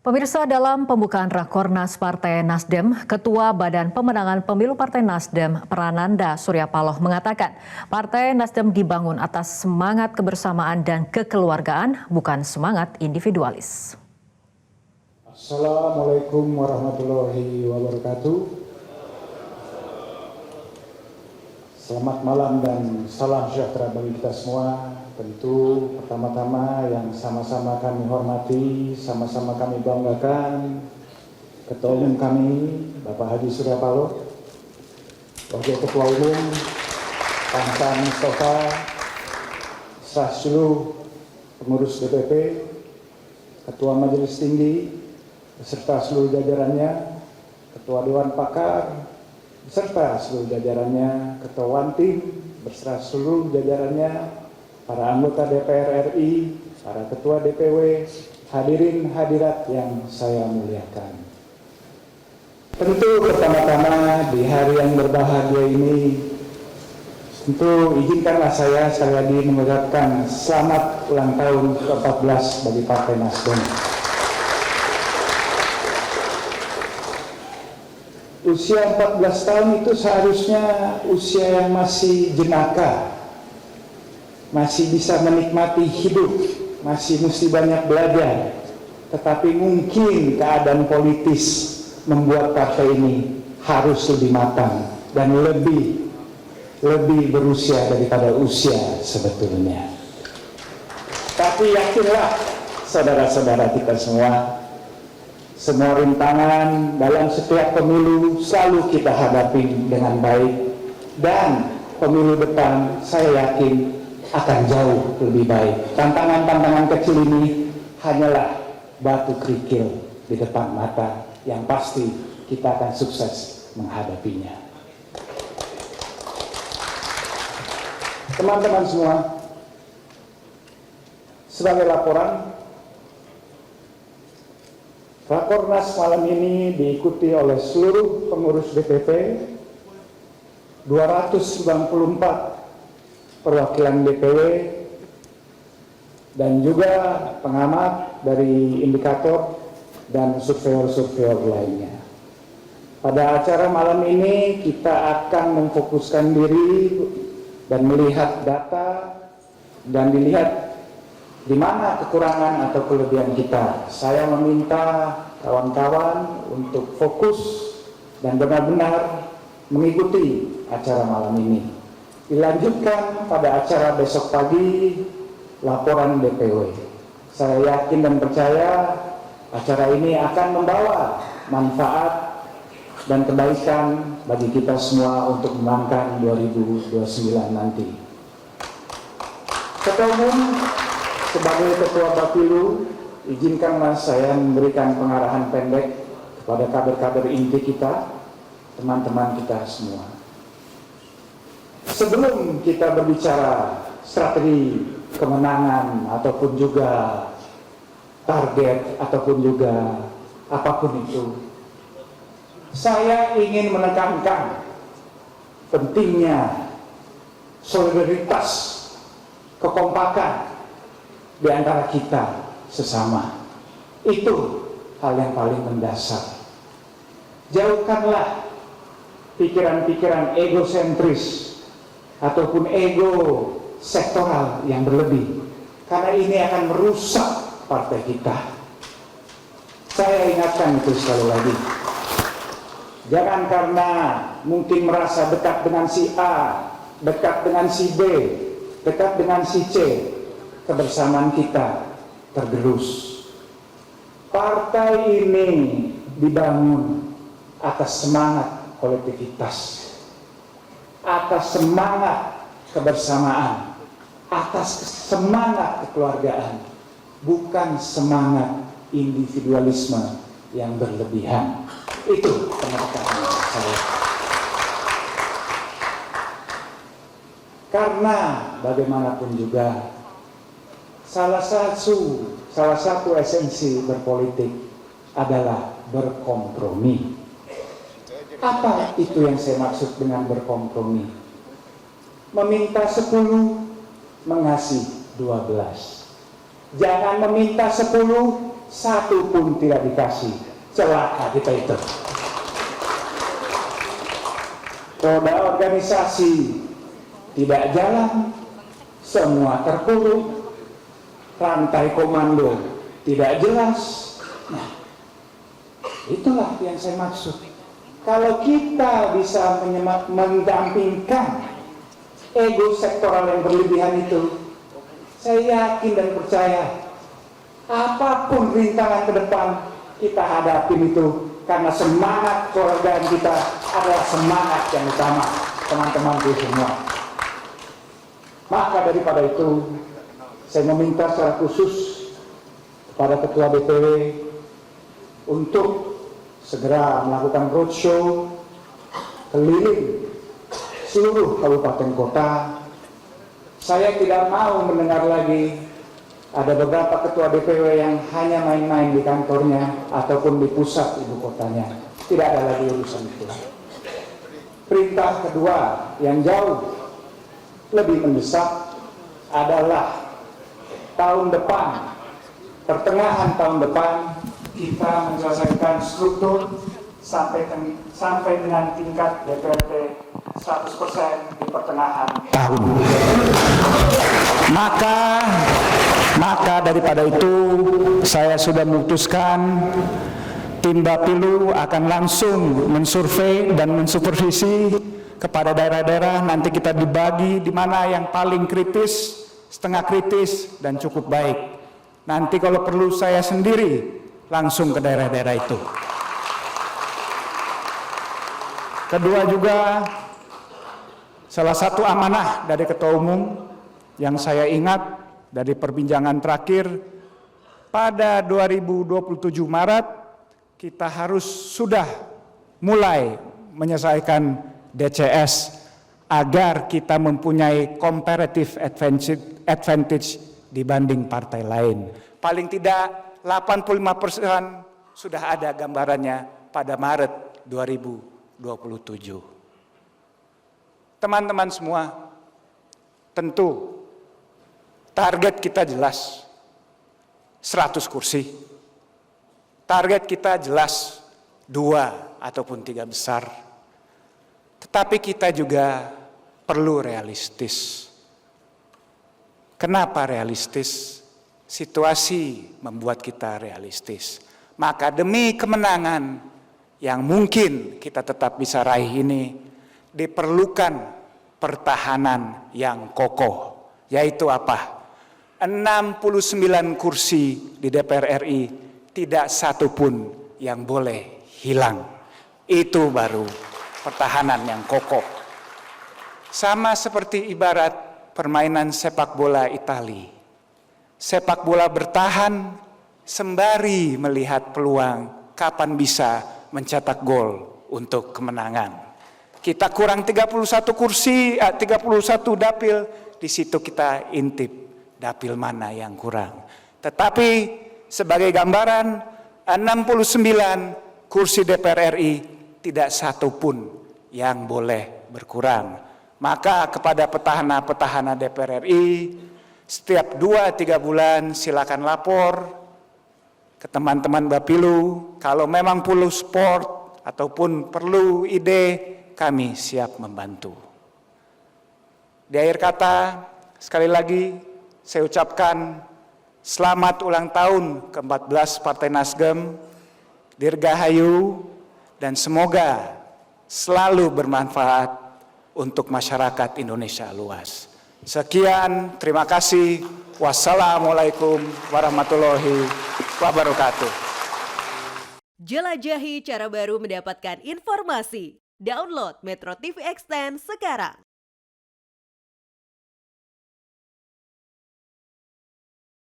Pemirsa, dalam pembukaan Rakornas Partai Nasdem, Ketua Badan Pemenangan Pemilu Partai Nasdem, Prananda Suryapaloh mengatakan, Partai Nasdem dibangun atas semangat kebersamaan dan kekeluargaan, bukan semangat individualis. Assalamualaikum warahmatullahi wabarakatuh. Selamat malam dan salam sejahtera bagi kita semua. Tentu pertama-tama yang sama-sama kami hormati, sama-sama kami banggakan, Ketua Umum kami, Bapak Haji Suryapaloh, Wakil Ketua Umum, Kang Saan Mustafa, seluruh pengurus DPP, Ketua Majelis Tinggi, beserta seluruh jajarannya, Ketua Dewan Pakar, beserta seluruh jajarannya, Ketua Wantim, beserta seluruh jajarannya, para anggota DPR RI, para ketua DPW, hadirin hadirat yang saya muliakan. Tentu pertama-tama di hari yang berbahagia ini, tentu izinkanlah saya sekali lagi mengucapkan selamat ulang tahun ke-14 bagi Partai Nasdem. Usia 14 tahun itu seharusnya usia yang masih jenaka, masih bisa menikmati hidup, masih mesti banyak belajar. Tetapi mungkin keadaan politis membuat partai ini harus lebih matang dan lebih berusia daripada usia sebetulnya. Tapi yakinlah saudara-saudara kita semua rintangan dalam setiap pemilu selalu kita hadapi dengan baik, dan pemilu depan saya yakin akan jauh lebih baik. Tantangan-tantangan kecil ini hanyalah batu kerikil di depan mata yang pasti kita akan sukses menghadapinya. Teman-teman semua, sebagai laporan, Rakornas malam ini diikuti oleh seluruh pengurus DPP, 294 perwakilan DPW, dan juga pengamat dari indikator dan surveyor-surveyor lainnya. Pada acara malam ini kita akan memfokuskan diri dan melihat data dan dilihat di mana kekurangan atau kelebihan kita. Saya meminta kawan-kawan untuk fokus dan benar-benar mengikuti acara malam ini. Dilanjutkan pada acara besok pagi, laporan DPW. Saya yakin dan percaya acara ini akan membawa manfaat dan kebaikan bagi kita semua untuk memenangkan 2029 nanti. Ketua Umum, sebagai Ketua Bapilu, izinkanlah saya memberikan pengarahan pendek kepada kader-kader inti kita, teman-teman kita semua. Sebelum kita berbicara strategi kemenangan ataupun juga target ataupun juga apapun itu, saya ingin menekankan pentingnya solidaritas, kekompakan di antara kita sesama. Itu hal yang paling mendasar. Jauhkanlah pikiran-pikiran egosentris ataupun ego sektoral yang berlebih, karena ini akan merusak partai kita. Saya ingatkan itu sekali lagi. Jangan karena mungkin merasa dekat dengan si A, dekat dengan si B, dekat dengan si C, kebersamaan kita tergerus. Partai ini dibangun atas semangat kolektivitas, atas semangat kebersamaan, atas semangat kekeluargaan, bukan semangat individualisme yang berlebihan. Itu penekanan saya. Karena bagaimanapun juga salah satu esensi berpolitik adalah berkompromi. Apa itu yang saya maksud dengan berkompromi? Meminta 10, mengasih 12. Jangan meminta 10, satu pun tidak dikasih. Celaka kita itu. Roda organisasi tidak jalan, semua terpuruk, rantai komando tidak jelas. Nah, itulah yang saya maksud. Kalau kita bisa mendampingkan ego sektoral yang berlebihan itu, saya yakin dan percaya apapun rintangan ke depan kita hadapin itu, karena semangat keluargaan kita adalah semangat yang utama, teman-temanku semua. Maka daripada itu, saya meminta secara khusus kepada Ketua DPW untuk segera melakukan roadshow keliling seluruh kabupaten kota. Saya tidak mau mendengar lagi ada beberapa ketua DPW yang hanya main-main di kantornya ataupun di pusat ibu kotanya. Tidak ada lagi urusan itu. Perintah kedua yang jauh lebih mendesak adalah tahun depan, pertengahan tahun depan, kita menyelesaikan struktur sampai dengan tingkat DPRD 100% di pertengahan tahun. Maka daripada itu saya sudah memutuskan tim Bapilu akan langsung mensurvei dan mensupervisi kepada daerah-daerah. Nanti kita dibagi di mana yang paling kritis, setengah kritis, dan cukup baik. Nanti kalau perlu saya sendiri langsung ke daerah-daerah itu. Kedua juga, salah satu amanah dari Ketua Umum yang saya ingat dari perbincangan terakhir, pada 2027 Maret kita harus sudah mulai menyelesaikan DCS agar kita mempunyai comparative advantage dibanding partai lain. Paling tidak 85% sudah ada gambarannya pada Maret 2027. Teman-teman semua, tentu target kita jelas 100 kursi. Target kita jelas 2 ataupun 3 besar. Tetapi kita juga perlu realistis. Kenapa realistis? Situasi membuat kita realistis. Maka demi kemenangan yang mungkin kita tetap bisa raih ini, diperlukan pertahanan yang kokoh. Yaitu apa? 69 kursi di DPR RI, tidak satu pun yang boleh hilang. Itu baru pertahanan yang kokoh. Sama seperti ibarat permainan sepak bola Italia. Sepak bola bertahan sembari melihat peluang kapan bisa mencetak gol untuk kemenangan. Kita kurang 31 kursi, 31 dapil, di situ kita intip dapil mana yang kurang. Tetapi sebagai gambaran, 69 kursi DPR RI tidak satu pun yang boleh berkurang. Maka kepada petahana-petahana DPR RI, setiap 2-3 bulan silakan lapor ke teman-teman Bapilu. Kalau memang perlu support ataupun perlu ide, kami siap membantu. Di akhir kata, sekali lagi saya ucapkan selamat ulang tahun ke-14 Partai Nasdem, Dirgahayu, dan semoga selalu bermanfaat untuk masyarakat Indonesia luas. Sekian, terima kasih. Wassalamualaikum warahmatullahi wabarakatuh. Jelajahi cara baru mendapatkan informasi. Download Metro TV Extend sekarang.